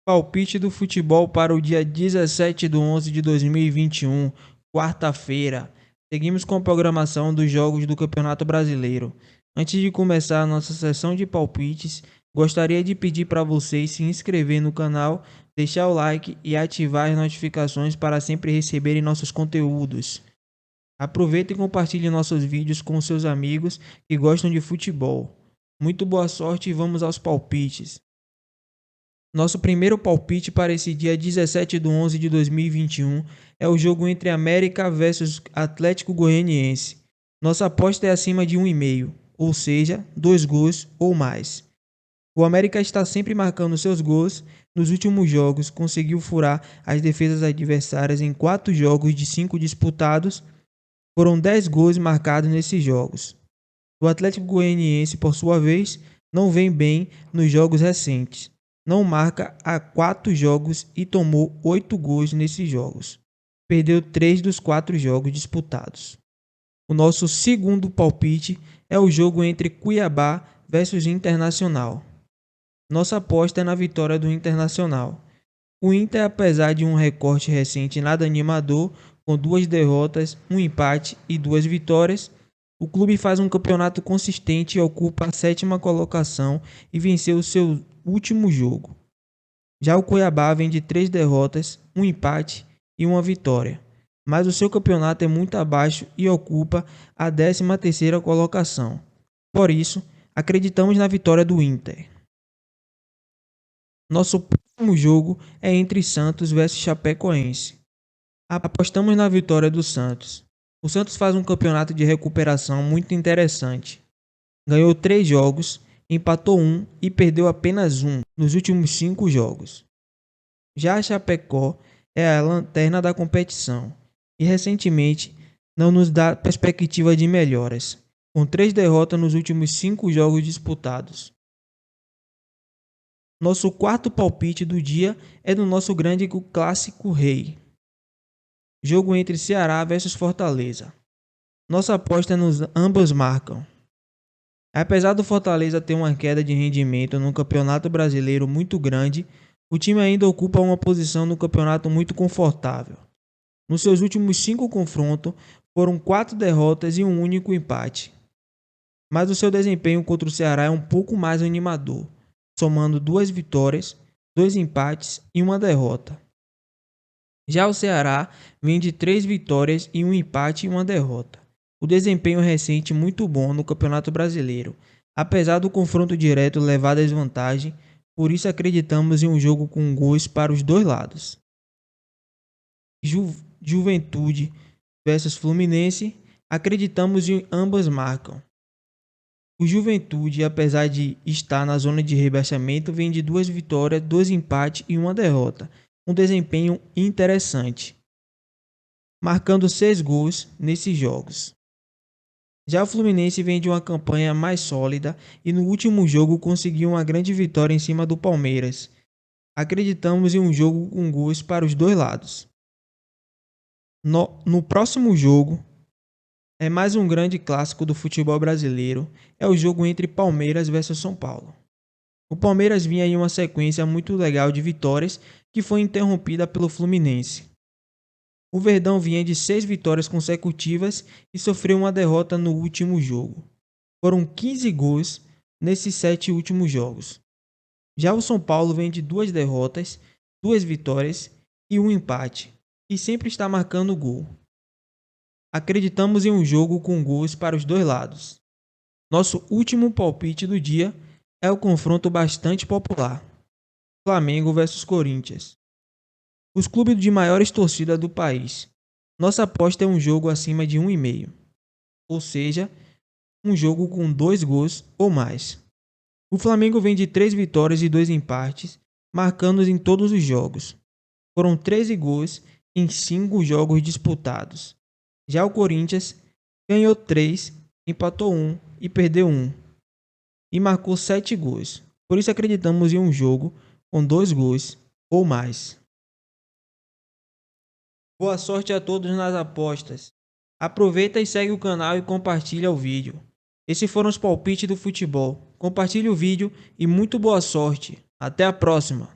Palpite do futebol para o dia 17/11/2021, quarta-feira. Seguimos com a programação dos jogos do Campeonato Brasileiro. Antes de começar a nossa sessão de palpites, gostaria de pedir para vocês se inscrever no canal, deixar o like e ativar as notificações para sempre receberem nossos conteúdos. Aproveite e compartilhe nossos vídeos com seus amigos que gostam de futebol. Muito boa sorte e vamos aos palpites. Nosso primeiro palpite para esse dia 17/11/2021 é o jogo entre América versus Atlético Goianiense. Nossa aposta é acima de 1,5, ou seja, 2 gols ou mais. O América está sempre marcando seus gols. Nos últimos jogos, conseguiu furar as defesas adversárias em 4 jogos de 5 disputados. Foram 10 gols marcados nesses jogos. O Atlético Goianiense, por sua vez, não vem bem nos jogos recentes. Não marca há 4 jogos e tomou 8 gols nesses jogos. Perdeu 3 dos 4 jogos disputados. O nosso segundo palpite é o jogo entre Cuiabá versus Internacional. Nossa aposta é na vitória do Internacional. O Inter, apesar de um recorte recente nada animador, com 2 derrotas, 1 empate e 2 vitórias, o clube faz um campeonato consistente e ocupa a 7ª colocação e venceu o seu último jogo. Já o Cuiabá vem de 3 derrotas, 1 empate e 1 vitória, mas o seu campeonato é muito abaixo e ocupa a 13ª colocação. Por isso, acreditamos na vitória do Inter. Nosso próximo jogo é entre Santos versus Chapecoense. Apostamos na vitória do Santos. O Santos faz um campeonato de recuperação muito interessante. Ganhou 3 jogos, empatou 1 e perdeu apenas 1 nos últimos 5 jogos. Já a Chapecó é a lanterna da competição e recentemente não nos dá perspectiva de melhoras, com 3 derrotas nos últimos 5 jogos disputados. Nosso quarto palpite do dia é do nosso grande clássico rei. Jogo entre Ceará versus Fortaleza. Nossa aposta é nos ambos marcam. Apesar do Fortaleza ter uma queda de rendimento no Campeonato Brasileiro muito grande, o time ainda ocupa uma posição no campeonato muito confortável. Nos seus últimos 5 confrontos, foram 4 derrotas e um único empate. Mas o seu desempenho contra o Ceará é um pouco mais animador, somando 2 vitórias, 2 empates e 1 derrota. Já o Ceará vem de 3 vitórias e 1 empate e 1 derrota. O desempenho recente muito bom no Campeonato Brasileiro, apesar do confronto direto levar à desvantagem, por isso acreditamos em um jogo com gols para os dois lados. Juventude versus Fluminense, acreditamos em ambas marcam. O Juventude, apesar de estar na zona de rebaixamento, vem de 2 vitórias, 2 empates e 1 derrota. Um desempenho interessante, marcando 6 gols nesses jogos. Já o Fluminense vem de uma campanha mais sólida e no último jogo conseguiu uma grande vitória em cima do Palmeiras. Acreditamos em um jogo com gols para os dois lados. No próximo jogo, é mais um grande clássico do futebol brasileiro, é o jogo entre Palmeiras versus São Paulo. O Palmeiras vinha em uma sequência muito legal de vitórias que foi interrompida pelo Fluminense. O Verdão vinha de 6 vitórias consecutivas e sofreu uma derrota no último jogo. Foram 15 gols nesses 7 últimos jogos. Já o São Paulo vem de 2 derrotas, 2 vitórias e 1 empate, e sempre está marcando gol. Acreditamos em um jogo com gols para os dois lados. Nosso último palpite do dia é o confronto bastante popular: Flamengo versus Corinthians. Os clubes de maiores torcidas do país. Nossa aposta é um jogo acima de 1,5, ou seja, um jogo com 2 gols ou mais. O Flamengo vem de 3 vitórias e 2 empates, marcando em todos os jogos. Foram 13 gols em 5 jogos disputados. Já o Corinthians ganhou 3, empatou 1 e perdeu 1, e marcou 7 gols. Por isso acreditamos em um jogo com 2 gols ou mais. Boa sorte a todos nas apostas. Aproveita e segue o canal e compartilha o vídeo. Esses foram os palpites do futebol. Compartilhe o vídeo e muito boa sorte. Até a próxima.